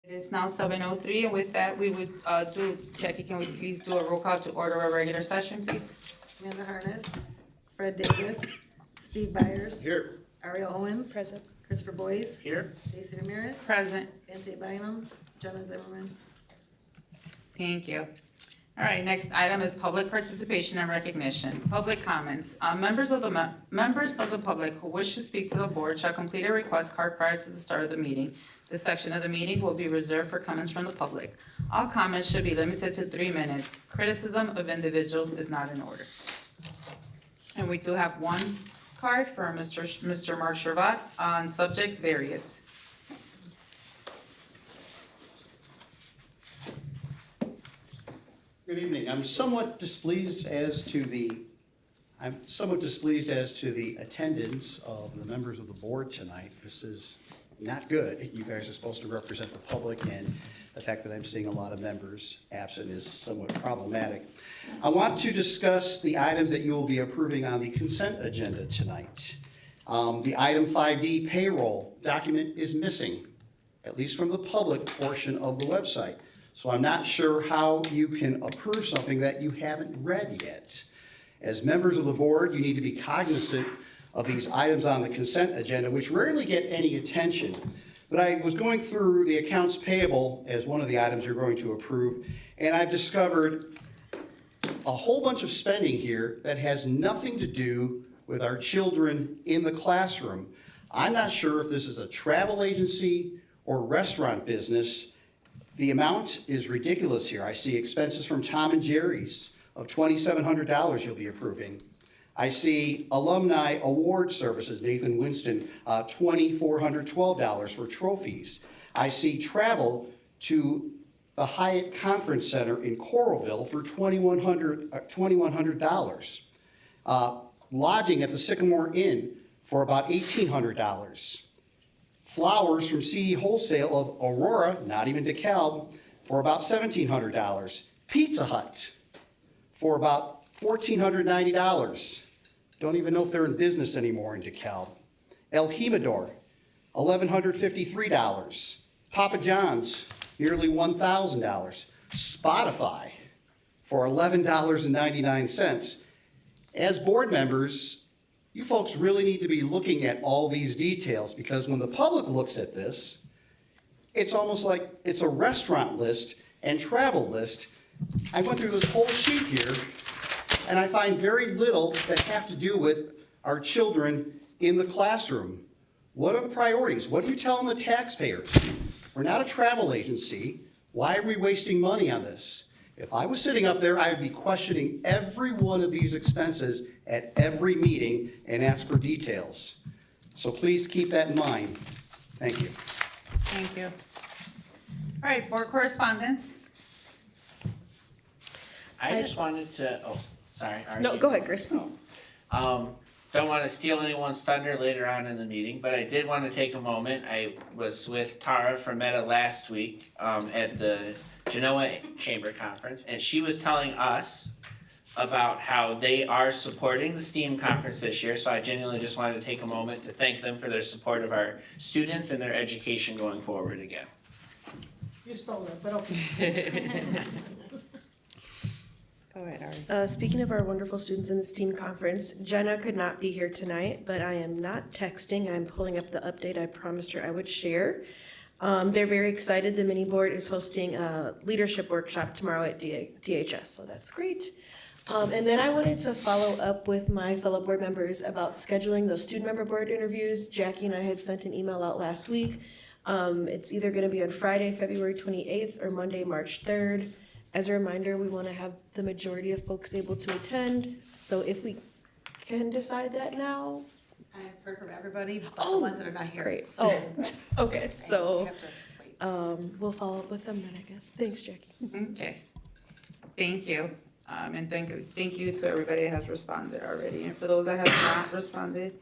It is now 7:03, and with that, we would Jackie, can we please do a roll call to order a regular session, please? Amanda Harness, Fred Davis, Steve Byers. Here. Ariel Owens. Present. Christopher Boyce. Here. Stacy Ramirez. Present. Dante Bynum. Jenna Zimmerman. Thank you. All right, next item is public participation and recognition. Public comments. Members of the public who wish to speak to the board shall complete a request card prior to the start of the meeting. This section of the meeting will be reserved for comments from the public. All comments should be limited to 3 minutes. Criticism of individuals is not in order. And we do have one card for Mr. Mark Shervat on subjects various. Good evening. I'm somewhat displeased as to the attendance of the members of the board tonight. This is not good. You guys are supposed to represent the public, and the fact that I'm seeing a lot of members absent is somewhat problematic. I want to discuss the items that you will be approving on the consent agenda tonight. The item 5D payroll document is missing, at least from the public portion of the website. So I'm not sure how you can approve something that you haven't read yet. As members of the board, you need to be cognizant of these items on the consent agenda, which rarely get any attention. But I was going through the accounts payable as one of the items you're going to approve, and I've discovered a whole bunch of spending here that has nothing to do with our children in the classroom. I'm not sure if this is a travel agency or restaurant business. The amount is ridiculous here. I see expenses from Tom and Jerry's of $2,700 you'll be approving. I see alumni award services, Nathan Winston, $2,412 for trophies. I see travel to the Hyatt Conference Center in Coralville for $2,100. Lodging at the Sycamore Inn for about $1,800. Flowers from CD Wholesale of Aurora, not even DeKalb, for about $1,700. Pizza Hut for about $1,490. Don't even know if they're in business anymore in DeKalb. El Jimador, $1,153. Papa John's, nearly $1,000. Spotify for $11.99. As board members, you folks really need to be looking at all these details, because when the public looks at this, it's almost like it's a restaurant list and travel list. I went through this whole sheet here, and I find very little that have to do with our children in the classroom. What are the priorities? What are you telling the taxpayers? We're not a travel agency. Why are we wasting money on this? If I was sitting up there, I would be questioning every one of these expenses at every meeting and ask for details. So please keep that in mind. Thank you. Thank you. All right, board correspondence. I just wanted to, sorry. No, go ahead, Chris. Don't want to steal anyone's thunder later on in the meeting, but I did want to take a moment. I was with Tara from Meta last week at the Genoa Chamber Conference, and she was telling us about how they are supporting the STEAM conference this year, so I genuinely just wanted to take a moment to thank them for their support of our students and their education going forward again. You stole it, but okay. Go ahead, Ari. Speaking of our wonderful students in the STEAM conference, Jenna could not be here tonight, but I am not texting. I'm pulling up the update I promised her I would share. They're very excited. The mini board is hosting a leadership workshop tomorrow at DHS, so that's great. And then I wanted to follow up with my fellow board members about scheduling those student member board interviews. Jackie and I had sent an email out last week. It's either going to be on Friday, February 28th or Monday, March 3rd. As a reminder, we want to have the majority of folks able to attend. So if we can decide that now. I've heard from everybody, but the ones that are not here. Great. So Okay, so you have to wait. we'll follow up with them then, I guess. Thanks, Jackie. Okay. Thank you. And thank you to everybody that has responded already. And for those that have not responded,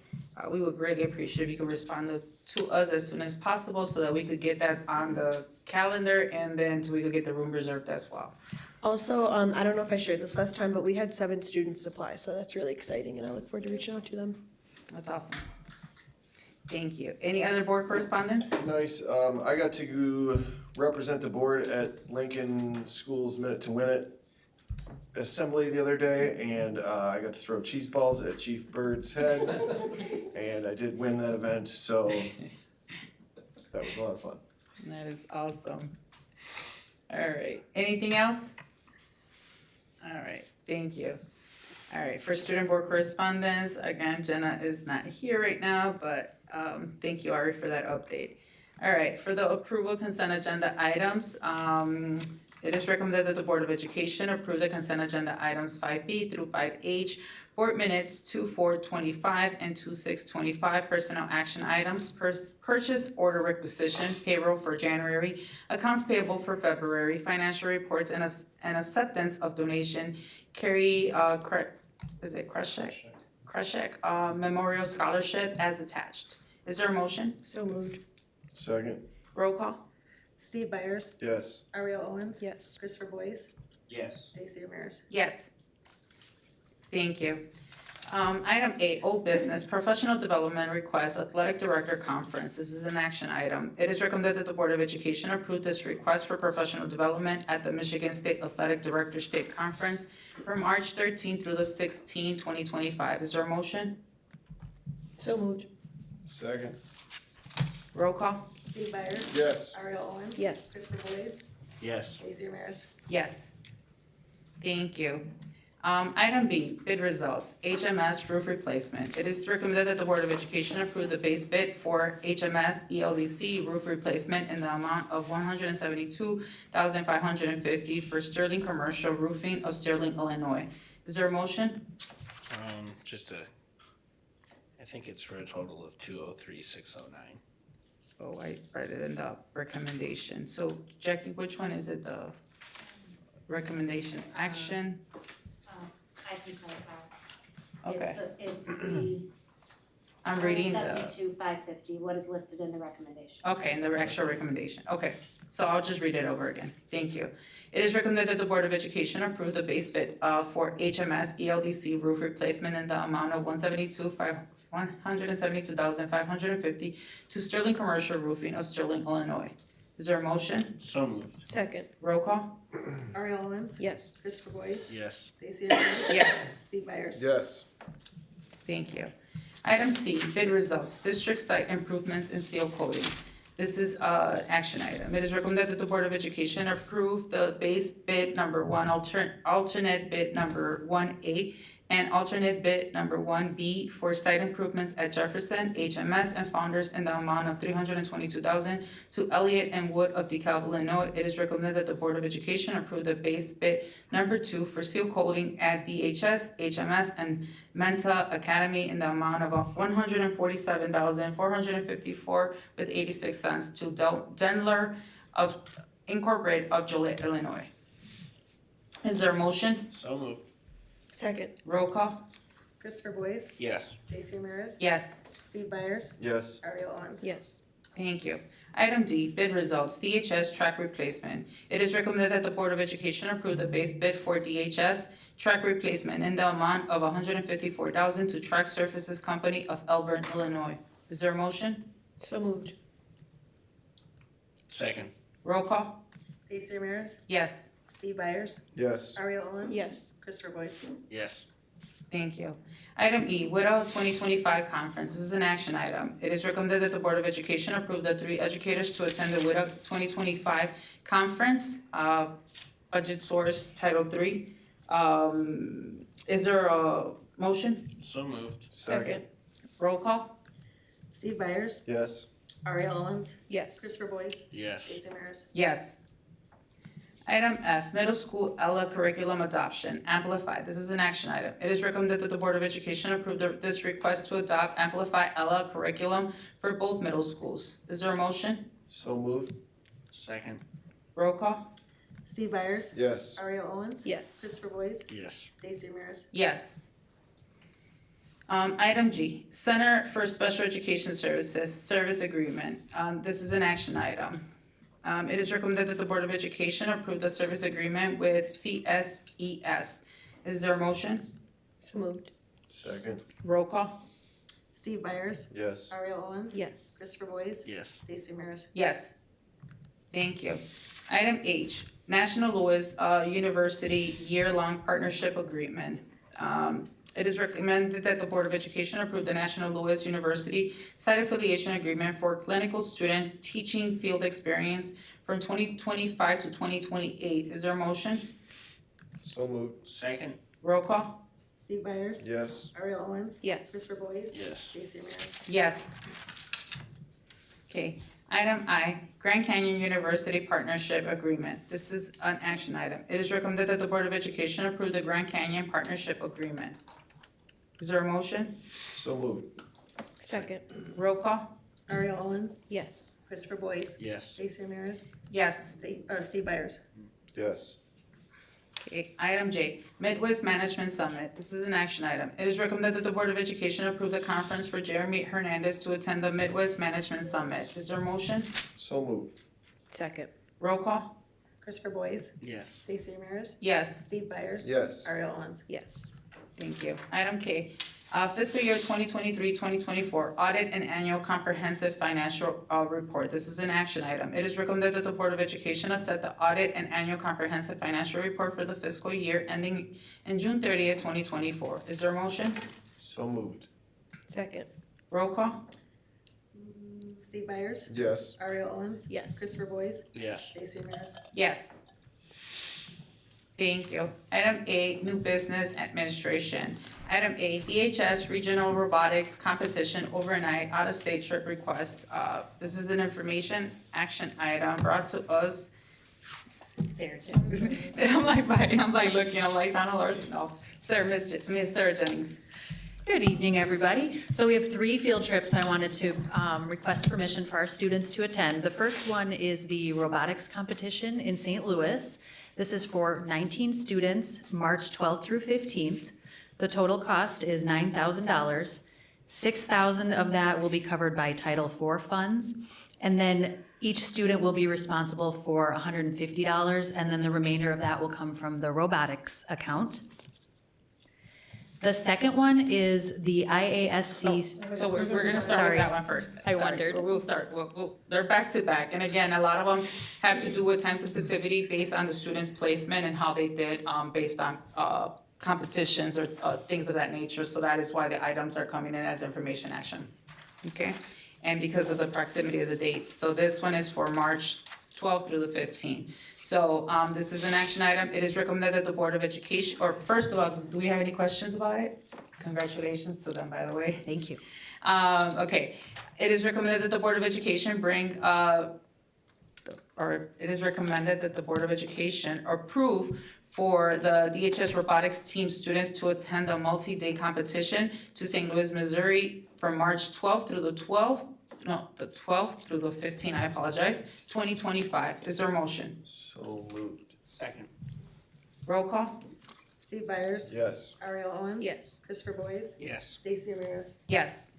we would greatly appreciate if you could respond to us as soon as possible so that we could get that on the calendar, and then so we could get the room reserved as well. Also, I don't know if I shared this last time, but we had 7 students apply, so that's really exciting, and I look forward to reaching out to them. That's awesome. Thank you. Any other board correspondence? Nice. I got to represent the board at Lincoln School's Minute to Win It assembly the other day, and I got to throw cheese balls at Chief Bird's head, and I did win that event, so that was a lot of fun. That is awesome. All right, anything else? All right, thank you. All right, for student board correspondence, again, Jenna is not here right now, but thank you, Ari, for that update. All right, for the approval consent agenda items, it is recommended that the Board of Education approve the consent agenda items 5B through 5H, board minutes 2/4/25 and 2/6/25, personnel action items, purchase order requisition, payroll for January, accounts payable for February, financial reports, and acceptance of donation, Carrie, Kreshek Memorial Scholarship as attached. Is there a motion? So moved. Second? Roll call? Steve Byers, Yes. Ariel Owens, Yes. Christopher Boyce, Yes. Stacy Ramirez. Yes. Thank you. Item A, old business, professional development request, athletic director conference. This is an action item. It is recommended that the Board of Education approve this request for professional development at the Michigan State Athletic Director State Conference from March 13th through the 16th, 2025. Is there a motion? So moved. Second? Roll call? Steve Byers, Yes. Ariel Owens. Yes. Christopher Boyce, Yes. Stacy Ramirez. Yes. Thank you. Item B, bid results, HMS roof replacement. It is recommended that the Board of Education approve the base bid for HMS ELDC roof replacement in the amount of $172,550 for Sterling Commercial Roofing of Sterling, Illinois. Is there a motion? I think it's for a total of 203,609. Oh, I read it in the recommendation. So Jackie, which one is it, the recommendation action? I can clarify. Okay, It's the. I'm reading the, 72,550, what is listed in the recommendation. okay, and the actual recommendation, okay. So I'll just read it over again. Thank you. It is recommended that the Board of Education approve the base bid for HMS ELDC roof replacement in the amount of $172,550 to Sterling Commercial Roofing of Sterling, Illinois. Is there a motion? So moved. Second. Roll call? Ariel Owens, Yes. Christopher Boyce, Yes. Stacy Ramirez. Yes. Steve Byers. Yes. Thank you. Item C, bid results, district site improvements and seal coating. This is a action item. It is recommended that the Board of Education approve the base bid number 1, alternate bid number 1A, and alternate bid number 1B for site improvements at Jefferson, HMS, and Founders in the amount of $322,000 to Elliott and Wood of DeKalb, Illinois. It is recommended that the Board of Education approve the base bid number 2 for seal coating at DHS, HMS, and Menta Academy in the amount of $147,454.86 to Dendler of Incorporated of Joliet, Illinois. Is there a motion? So moved. Second. Roll call? Christopher Boyce, Yes. Stacy Ramirez, Yes. Steve Byers, Yes. Ariel Owens. Yes. Thank you. Item D, bid results, DHS track replacement. It is recommended that the Board of Education approve the base bid for DHS track replacement in the amount of $154,000 to Track Surfaces Company of Elburn, Illinois. Is there a motion? So moved. Second. Roll call? Stacy Ramirez, Yes. Steve Byers, Yes. Ariel Owens. Yes. Christopher Boyce. Yes. Thank you. Item E, Widow 2025 Conference. This is an action item. It is recommended that the Board of Education approve the 3 educators to attend the Widow 2025 Conference, Budget Source Title III. Is there a motion? So moved. Second? Roll call? Steve Byers, Yes. Ariel Owens, Yes. Christopher Boyce, Yes. Stacy Ramirez. Yes. Item F, Middle School ELA Curriculum Adoption, Amplify. This is an action item. It is recommended that the Board of Education approve this request to adopt Amplify ELA curriculum for both middle schools. Is there a motion? So moved? Second. Roll call? Steve Byers, Yes. Ariel Owens, Yes. Christopher Boyce, Yes. Stacy Ramirez. Yes. Item G, Center for Special Education Services, Service Agreement. This is an action item. It is recommended that the Board of Education approve the service agreement with CSES. Is there a motion? So moved. Second? Roll call? Steve Byers, Yes. Ariel Owens. Yes. Christopher Boys, Yes. Stacy Ramirez. Yes. Thank you. Item H, National Louis University Year-Long Partnership Agreement. It is recommended that the Board of Education approve the National Louis University Site Affiliation Agreement for Clinical Student Teaching Field Experience from 2025 to 2028. Is there a motion? So moved. Second. Roll call? Steve Byers, Yes. Ariel Owens. Yes. Christopher Boys. Yes. Stacy Ramirez. Yes. Okay, item I, Grand Canyon University Partnership Agreement. This is an action item. It is recommended that the Board of Education approve the Grand Canyon Partnership Agreement. Is there a motion? So moved. Second. Roll call? Ariel Owens, Yes. Christopher Boys, Yes. Stacy Ramirez, Yes. Steve Byers. Yes. Okay, item J, Midwest Management Summit. This is an action item. It is recommended that the Board of Education approve the conference for Jeremy Hernandez to attend the Midwest Management Summit. Is there a motion? So moved. Second. Roll call? Christopher Boys, Yes. Stacy Ramirez, Yes. Steve Byers. Yes. Ariel Owens. Yes. Thank you. Item K, fiscal year 2023-2024 audit and annual comprehensive financial report. This is an action item. It is recommended that the Board of Education accept the audit and annual comprehensive financial report for the fiscal year ending in June 30th, 2024. Is there a motion? So moved. Second. Roll call? Steve Byers, Yes. Ariel Owens. Yes. Christopher Boys, Yes. Stacy Ramirez. Yes. Thank you. Item A, new business administration. Item A, DHS Regional Robotics Competition Overnight Out-of-State Trip Request. This is an information action item brought to us. Sarah Jennings. I'm like looking, I'm like, Donna Larson, no. Miss Sarah Jennings. Good evening, everybody. So we have 3 field trips I wanted to request permission for our students to attend. The first one is the robotics competition in St. Louis. This is for 19 students, March 12th through 15th. The total cost is $9,000. $6,000 of that will be covered by Title IV funds. And then each student will be responsible for $150, and then the remainder of that will come from the robotics account. The second one is the IASC. So we're gonna start Sorry. with that one first. I Sorry. wondered. We'll start, they're back to back, and again, a lot of them have to do with time sensitivity based on the student's placement and how they did, based on, competitions or, things of that nature, so that is why the items are coming in as information action. Okay, and because of the proximity of the dates, so this one is for March 12th through the 15th. So, this is an action item. It is recommended that the Board of Education, or first of all, do we have any questions about it? Congratulations to them, by the way. Thank you. Okay, it is recommended that the Board of Education bring, or it is recommended that the Board of Education approve for the DHS robotics team students to attend a multi-day competition to St. Louis, Missouri from March 12th through the 12th, the 12th through the 15th, I apologize, 2025. Is there a motion? So moved. Second. Roll call? Steve Byers, Yes. Ariel Owens. Yes. Christopher Boys, Yes. Stacy Ramirez. Yes,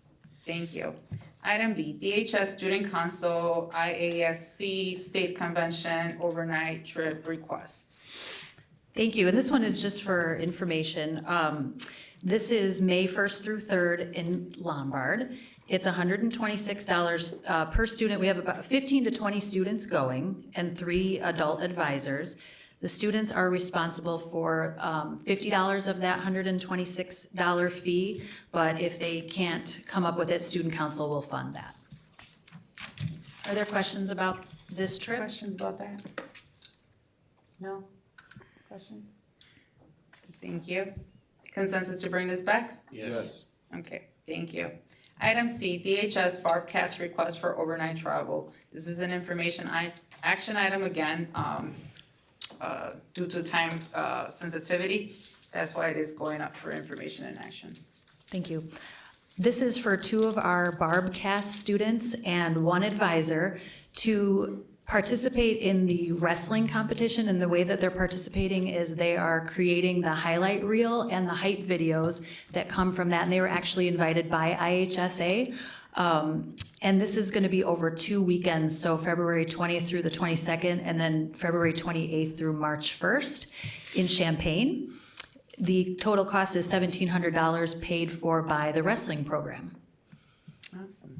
thank you. Item B, DHS Student Council IASC State Convention Overnight Trip Requests. Thank you, and this one is just for information. This is May 1st through 3rd in Lombard. It's $126 per student. We have about 15 to 20 students going and 3 adult advisors. The students are responsible for $50 of that $126 fee, but if they can't come up with it, Student Council will fund that. Are there questions about this trip? Questions about that? No? Question? Thank you. Consensus to bring this back? Yes. Okay, thank you. Item C, DHS Barbcast request for overnight travel. This is an information action item again, due to time sensitivity. That's why it is going up for information and action. Thank you. This is for 2 of our Barbcast students and 1 advisor to participate in the wrestling competition, and the way that they're participating is they are creating the highlight reel and the hype videos that come from that, and they were actually invited by IHSA. And this is gonna be over 2 weekends, so February 20th through the 22nd, and then February 28th through March 1st in Champaign. The total cost is $1,700 paid for by the wrestling program. Awesome.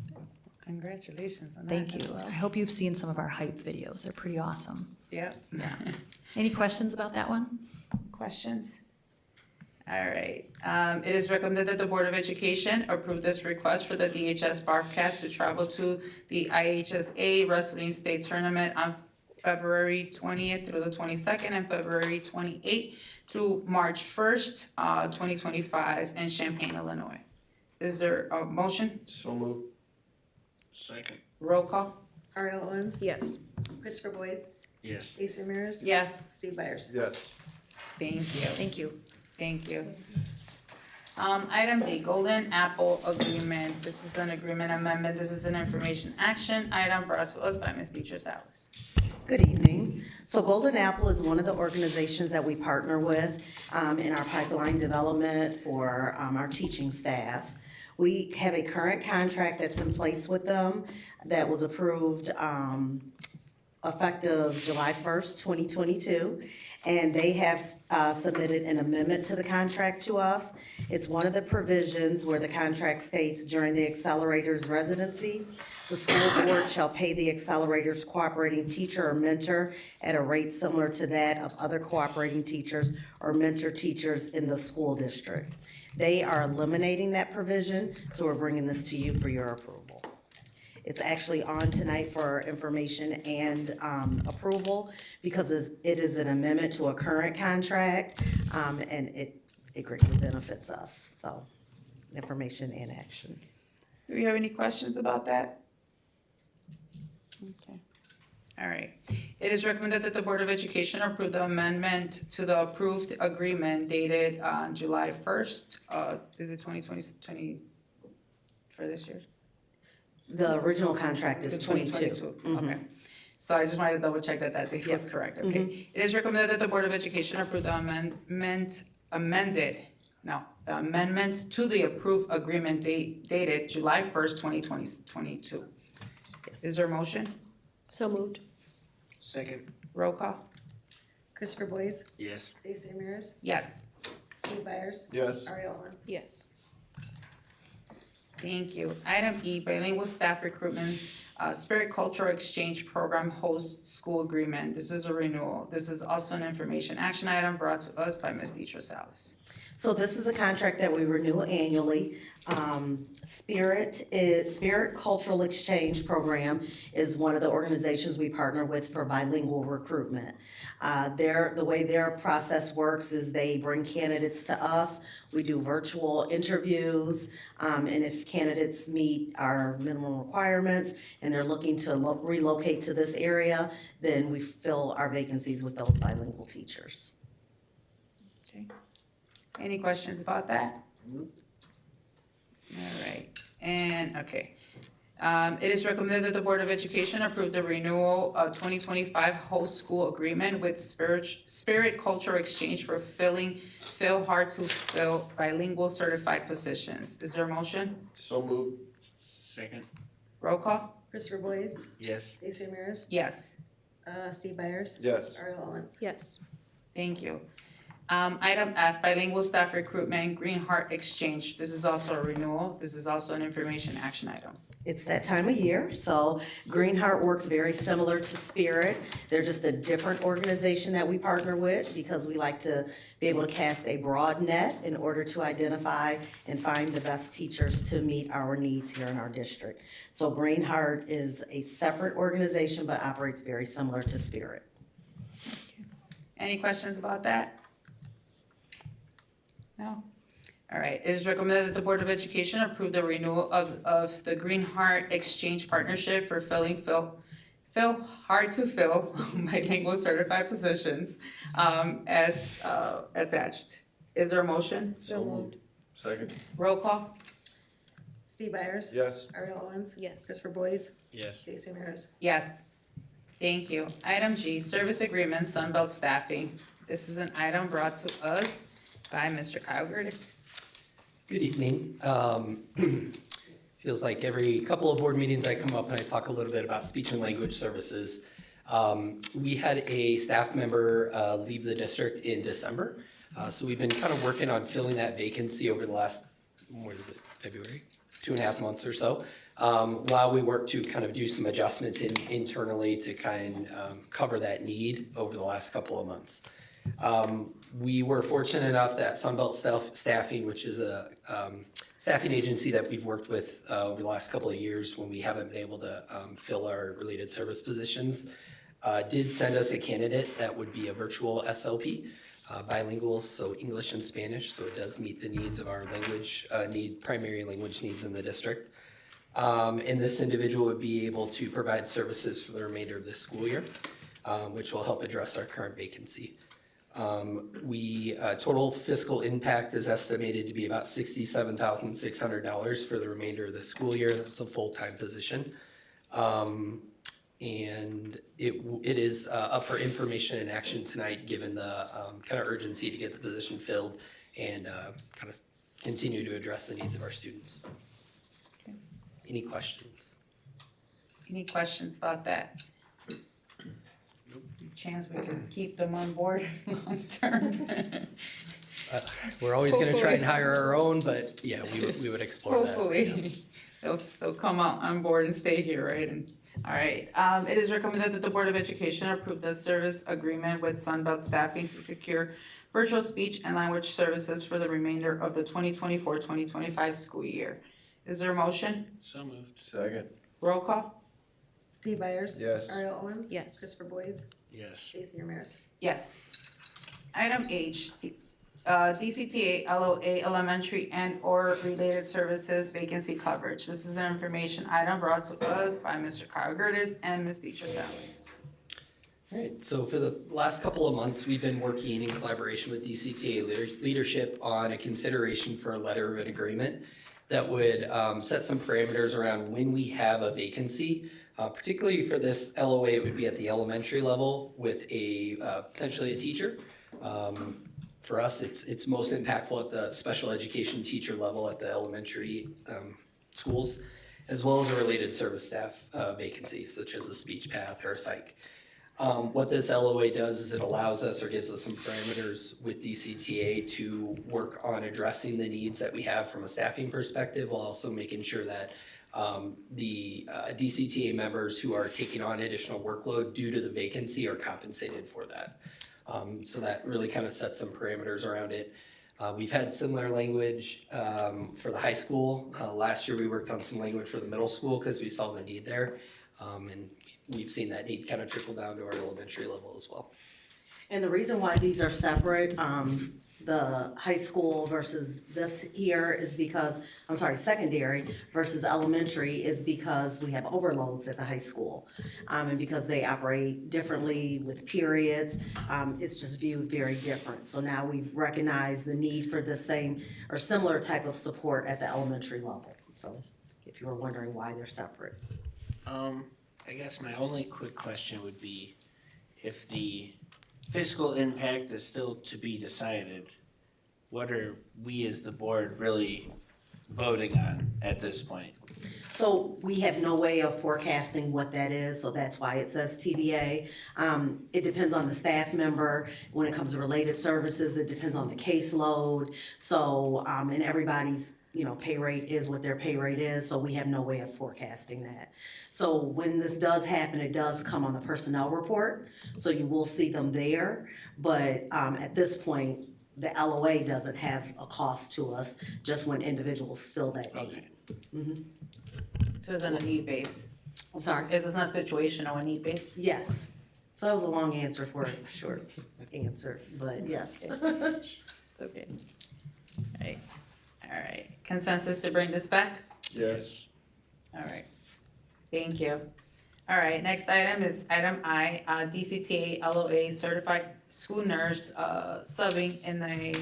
Congratulations on that Thank as you. well. I hope you've seen some of our hype videos. They're pretty awesome. Yep. Any questions about that one? Questions? All right. It is recommended that the Board of Education approve this request for the DHS Bobcats to travel to the IHSA Wrestling State Tournament on February 20th through the 22nd and February 28th through March 1st, 2025 in Champaign, Illinois. Is there a motion? So move. Second. Roll call? Ariel Owens, Yes. Christopher Boys, Yes. Stacy Ramirez, Yes. Steve Byers. Yes. Thank you. Thank you. Thank you. Item D, Golden Apple Agreement. This is an agreement amendment. This is an information action item brought to us by Ms. Deidre Salas. Good evening. So Golden Apple is one of the organizations that we partner with in our pipeline development for our teaching staff. We have a current contract that's in place with them that was approved effective July 1st, 2022. And they have submitted an amendment to the contract to us. It's one of the provisions where the contract states during the accelerator's residency, the school board shall pay the accelerator's cooperating teacher or mentor at a rate similar to that of other cooperating teachers or mentor teachers in the school district. They are eliminating that provision, so we're bringing this to you for your approval. It's actually on tonight for information and approval because it is an amendment to a current contract, and it greatly benefits us. So, information and action. Do we have any questions about that? Okay. All right. It is recommended that the Board of Education approve the amendment to the approved agreement dated on July 1st. Is it 2020 for this year? The original contract is The 22. Okay. So I just wanted to double check that that date was correct, okay? It is recommended that the Board of Education approve the amendment to the approved agreement dated July 1st, 2022. Yes. Is there a motion? So moved. Second. Roll call? Christopher Boys, Yes. Stacy Ramirez, Yes. Steve Byers, Yes. Ariel Owens. Yes. Thank you. Item E, bilingual staff recruitment, Spirit Cultural Exchange Program host school agreement. This is a renewal. This is also an information action item brought to us by Ms. Deidre Salas. So this is a contract that we renew annually. Spirit Cultural Exchange Program is one of the organizations we partner with for bilingual recruitment. The way their process works is they bring candidates to us. We do virtual interviews, and if candidates meet our minimum requirements and they're looking to relocate to this area, then we fill our vacancies with those bilingual teachers. Okay. Any questions about that? All right, and, okay. It is recommended that the Board of Education approve the renewal of 2025 host school agreement with Spirit Cultural Exchange for fill hard to fill bilingual certified positions. Is there a motion? So move. Second. Roll call? Christopher Boys, Yes. Stacy Ramirez, Yes. Steve Byers, Yes. Ariel Owens. Yes. Thank you. Item F, bilingual staff recruitment, Green Heart Exchange. This is also a renewal. This is also an information action item. It's that time of year, so Green Heart works very similar to Spirit. They're just a different organization that we partner with because we like to be able to cast a broad net in order to identify and find the best teachers to meet our needs here in our district. So Green Heart is a separate organization but operates very similar to Spirit. Any questions about that? No? All right, it is recommended that the Board of Education approve the renewal of the Green Heart Exchange Partnership for hard to fill bilingual certified positions, as attached. Is there a motion? So moved. Second. Roll call? Steve Byers, Yes. Ariel Owens. Yes. Christopher Boys, Yes. Stacy Ramirez. Yes. Thank you. Item G, service agreement, Sunbelt Staffing. This is an item brought to us by Mr. Kyle Gertis. Good evening. Feels like every couple of board meetings I come up and I talk a little bit about speech and language services. We had a staff member leave the district in December. So we've been kind of working on filling that vacancy over the last, what is it, February? 2.5 months or so, while we work to kind of do some adjustments internally to cover that need over the last couple of months. We were fortunate enough that Sunbelt Staffing, which is a staffing agency that we've worked with over the last couple of years when we haven't been able to fill our related service positions, did send us a candidate that would be a virtual SLP, bilingual, so English and Spanish, so it does meet the needs of our primary language needs in the district. And this individual would be able to provide services for the remainder of this school year, which will help address our current vacancy. Total fiscal impact is estimated to be about $67,600 for the remainder of the school year. That's a full-time position. And it is up for information and action tonight, given the kind of urgency to get the position filled and kind of continue to address the needs of our students. Any questions? Any questions about that? Chance we can keep them on board long term? We're always gonna try and hire our own, but yeah, we would explore that. Hopefully, they'll come out on board and stay here, right? And all right, it is recommended that the Board of Education approve the service agreement with Sunbelt Staffing to secure virtual speech and language services for the remainder of the 2024-2025 school year. Is there a motion? So moved. Second. Roll call? Steve Byers. Yes. Ariel Owens. Yes. Christopher Boys. Yes. Stacy Ramirez. Yes. Item H, DCTA LOA Elementary and/or related services vacancy coverage. This is an information item brought to us by Mr. Kyle Gertis and Ms. Deetra Salas. All right, so for the last couple of months, we've been working in collaboration with DCTA leadership on a consideration for a letter of an agreement that would set some parameters around when we have a vacancy. Particularly for this LOA, it would be at the elementary level with potentially a teacher. For us, it's most impactful at the special education teacher level at the elementary schools, as well as a related service staff vacancy, such as a speech path or a psych. What this LOA does is it allows us or gives us some parameters with DCTA to work on addressing the needs that we have from a staffing perspective, while also making sure that the DCTA members who are taking on additional workload due to the vacancy are compensated for that. So that really kind of sets some parameters around it. We've had similar language for the high school. Last year we worked on some language for the middle school because we saw the need there. And we've seen that need kind of trickle down to our elementary level as well. And the reason why these are separate, the high school versus this here is because, secondary versus elementary is because we have overloads at the high school. And because they operate differently with periods, it's just viewed very different. So now we've recognized the need for the same or similar type of support at the elementary level. So if you were wondering why they're separate. I guess my only quick question would be, if the fiscal impact is still to be decided, what are we as the board really voting on at this point? So we have no way of forecasting what that is, so that's why it says TBA. It depends on the staff member. When it comes to related services, it depends on the caseload. So, and everybody's, pay rate is what their pay rate is, so we have no way of forecasting that. So when this does happen, it does come on the personnel report, so you will see them there. But at this point, the LOA doesn't have a cost to us, just when individuals fill that need. Okay. So it's on a need base. I'm sorry? Is this not situational, a need based? Yes. So that was a long answer for a short answer, but yes. It's okay. All right. Consensus to bring this back? Yes. All right. Thank you. All right, next item is item I, DCTA LOA certified school nurse, subbing in the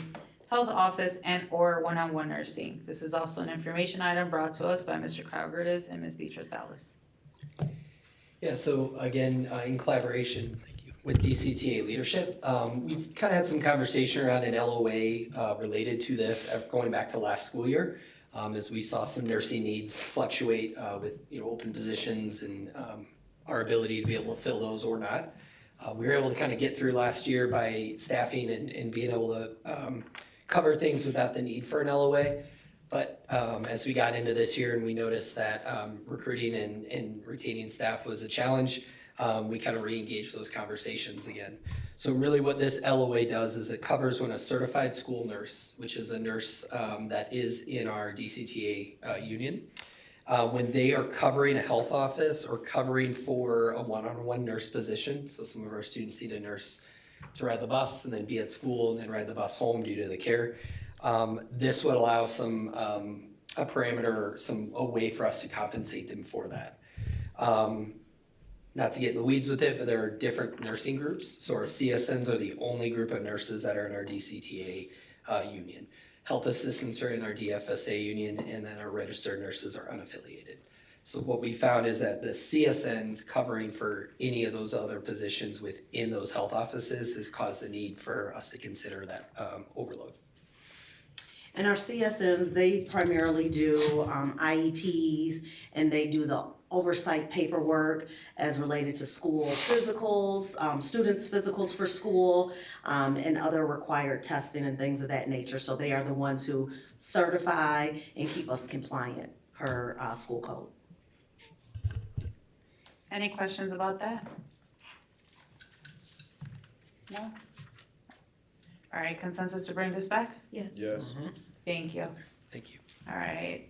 health office and/or one-on-one nursing. This is also an information item brought to us by Mr. Kyle Gertis and Ms. Deetra Salas. Yeah, so again, in collaboration with DCTA leadership, we've kind of had some conversation around an LOA related to this going back to last school year, as we saw some nursing needs fluctuate with open positions and our ability to be able to fill those or not. We were able to kind of get through last year by staffing and being able to cover things without the need for an LOA. But as we got into this year and we noticed that recruiting and retaining staff was a challenge, we kind of re-engaged those conversations again. So really what this LOA does is it covers when a certified school nurse, which is a nurse that is in our DCTA union, when they are covering a health office or covering for a one-on-one nurse position. So some of our students need a nurse to ride the bus and then be at school and then ride the bus home due to the care. This would allow some, a parameter, a way for us to compensate them for that. Not to get in the weeds with it, but there are different nursing groups. So our CSNs are the only group of nurses that are in our DCTA union. Health assistants are in our DFSA union, and then our registered nurses are unaffiliated. So what we found is that the CSNs covering for any of those other positions within those health offices has caused the need for us to consider that overload. And our CSNs, they primarily do IEPs, and they do the oversight paperwork as related to school physicals, students' physicals for school, and other required testing and things of that nature. So they are the ones who certify and keep us compliant per school code. Any questions about that? No? All right, consensus to bring this back? Yes. Yes. Thank you. Thank you. All right,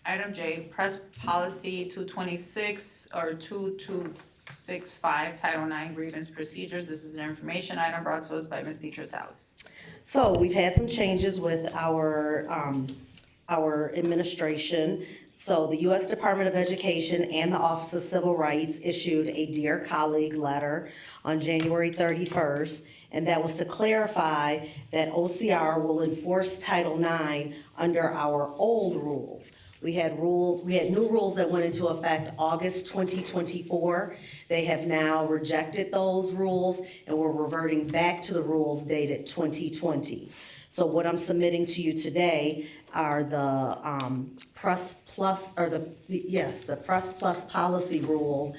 item J, press policy 226 or 2265, Title IX grievance procedures. This is an information item brought to us by Ms. Deidre Salas. So we've had some changes with our administration. So the U.S. Department of Education and the Office of Civil Rights issued a Dear Colleague letter on January 31st, and that was to clarify that OCR will enforce Title IX under our old rules. We had new rules that went into effect August 2024. They have now rejected those rules, and we're reverting back to the rules dated 2020. So what I'm submitting to you today are the Press Plus, or the Press Plus policy rule,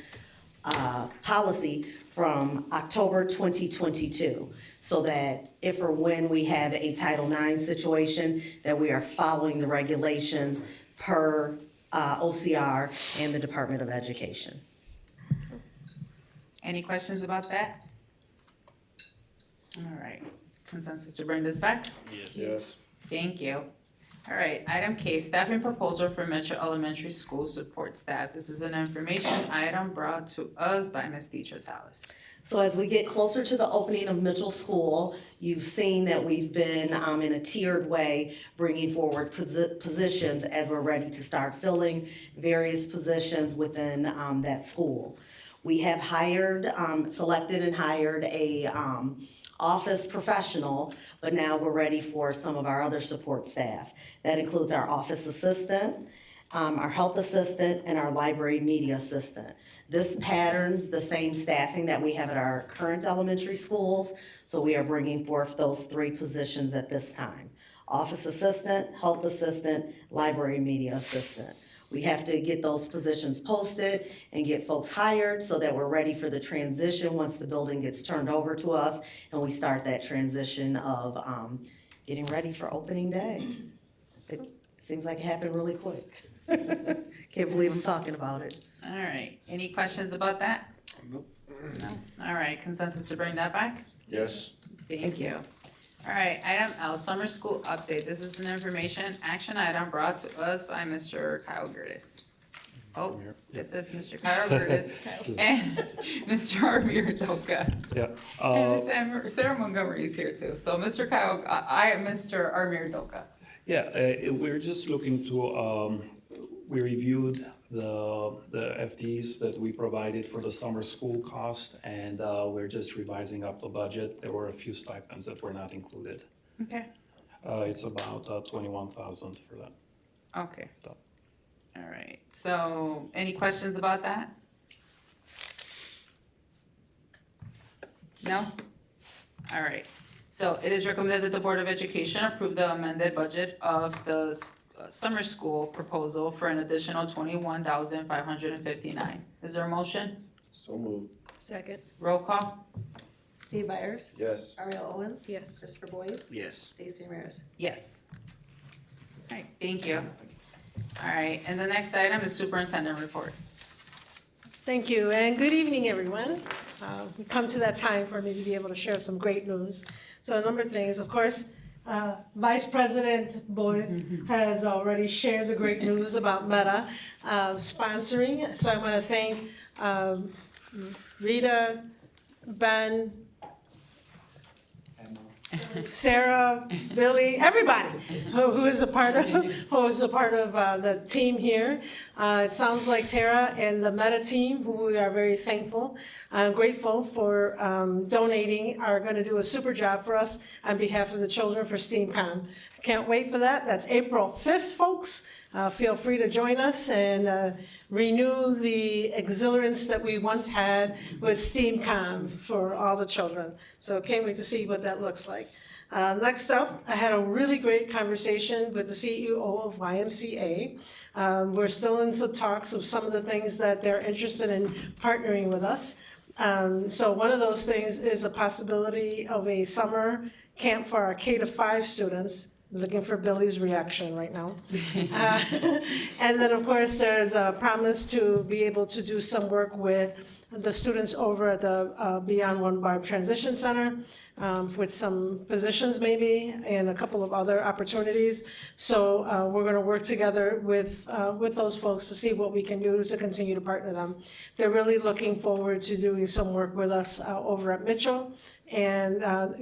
policy from October 2022. So that if or when we have a Title IX situation, that we are following the regulations per OCR and the Department of Education. Any questions about that? All right, consensus to bring this back? Yes. Thank you. All right, item K, staffing proposal for Metro Elementary School support staff. This is an information item brought to us by Ms. Deidre Salas. So as we get closer to the opening of Mitchell School, you've seen that we've been in a tiered way bringing forward positions as we're ready to start filling various positions within that school. We have selected and hired a office professional, but now we're ready for some of our other support staff. That includes our office assistant, our health assistant, and our library media assistant. This patterns the same staffing that we have at our current elementary schools, so we are bringing forth those 3 positions at this time. Office assistant, health assistant, library media assistant. We have to get those positions posted and get folks hired so that we're ready for the transition once the building gets turned over to us and we start that transition of getting ready for opening day. It seems like it happened really quick. Can't believe I'm talking about it. All right, any questions about that? Nope. No? All right, consensus to bring that back? Yes. Thank you. All right, item L, summer school update. This is an information action item brought to us by Mr. Kyle Gertis. Oh, it says Mr. Kyle Gertis and Mr. Armir Doka. Yeah. And Sarah Montgomery is here too. So Mr. Kyle, I am Mr. Armir Doka. Yeah, we're just looking to, we reviewed the FTEs that we provided for the summer school cost, and we're just revising up the budget. There were a few stipends that were not included. Okay. It's about 21,000 for that Okay. stuff. All right. So any questions about that? No? All right. So it is recommended that the Board of Education approve the amended budget of the summer school proposal for an additional 21,559. Is there a motion? So moved. Second. Roll call? Steve Byers, Yes. Ariel Owens, Yes. Christopher Boyes, Yes. Stacy Ramirez. Yes. All right, thank you. All right, and the next item is superintendent report. Thank you, and good evening, everyone. We come to that time for me to be able to share some great news. So a number of things, of course, Vice President Boyes has already shared the great news about Meta sponsoring. So I want to thank Rita, Ben, Sarah, Billy, everybody who is a part of the team here. It sounds like Tara and the Meta team, who we are very thankful, grateful for donating, are going to do a super job for us on behalf of the children for STEAMCon. Can't wait for that. That's April 5th, folks. Feel free to join us and renew the exhilarance that we once had with STEAMCon for all the children. So can't wait to see what that looks like. Next up, I had a really great conversation with the CEO of YMCA. We're still in some talks of some of the things that they're interested in partnering with us. So one of those things is a possibility of a summer camp for our K-5 students. Looking for Billy's reaction right now. And then, of course, there's a promise to be able to do some work with the students over at the Beyond One Barb Transition Center with some positions maybe and a couple of other opportunities. So we're going to work together with those folks to see what we can do to continue to partner them. They're really looking forward to doing some work with us over at Mitchell. And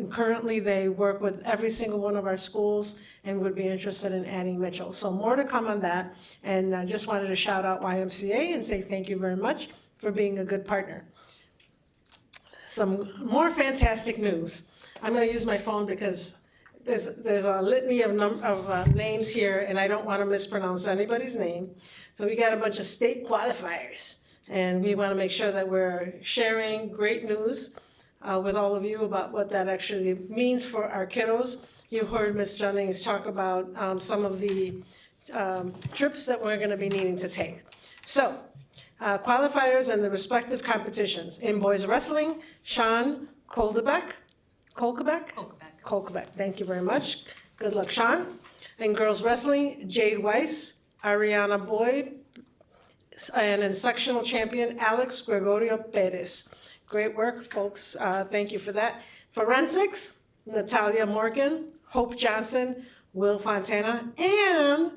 currently they work with every single one of our schools and would be interested in adding Mitchell. So more to come on that. And I just wanted to shout out YMCA and say thank you very much for being a good partner. Some more fantastic news. I'm going to use my phone because there's a litany of names here and I don't want to mispronounce anybody's name. So we got a bunch of state qualifiers and we want to make sure that we're sharing great news with all of you about what that actually means for our kiddos. You heard Ms. Jennings talk about some of the trips that we're going to be needing to take. So, qualifiers and the respective competitions. In boys wrestling, Sean Kolkebeck, thank you very much. Good luck, Sean. In girls wrestling, Jade Weiss, Ariana Boyd, and in sectional champion, Alex Gregorio Perez. Great work, folks. Thank you for that. Forensics, Natalia Morgan, Hope Johnson, Will Fontana, and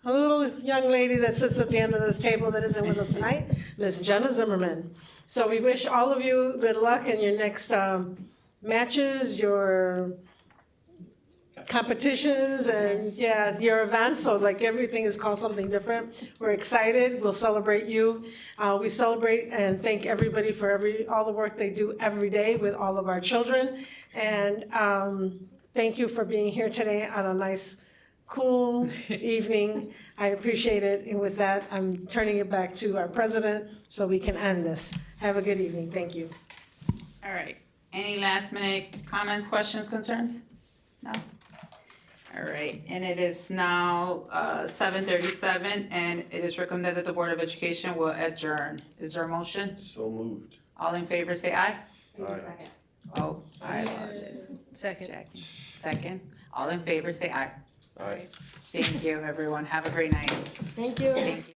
a little young lady that sits at the end of this table that isn't with us tonight, Miss Jenna Zimmerman. So we wish all of you good luck in your next matches, your competitions, and your events. So like everything is called something different. We're excited. We'll celebrate you. We celebrate and thank everybody for all the work they do every day with all of our children. And thank you for being here today on a nice, cool evening. I appreciate it. And with that, I'm turning it back to our president so we can end this. Have a good evening. Thank you. All right, any last minute comments, questions, concerns? No? All right, and it is now 7:37, and it is recommended that the Board of Education will adjourn. Is there a motion? So moved. All in favor, say aye. Need a second. Oh, I apologize. Second. Jackie. Second. All in favor, say aye. Aye. Thank you, everyone. Have a great night. Thank you. Thank you.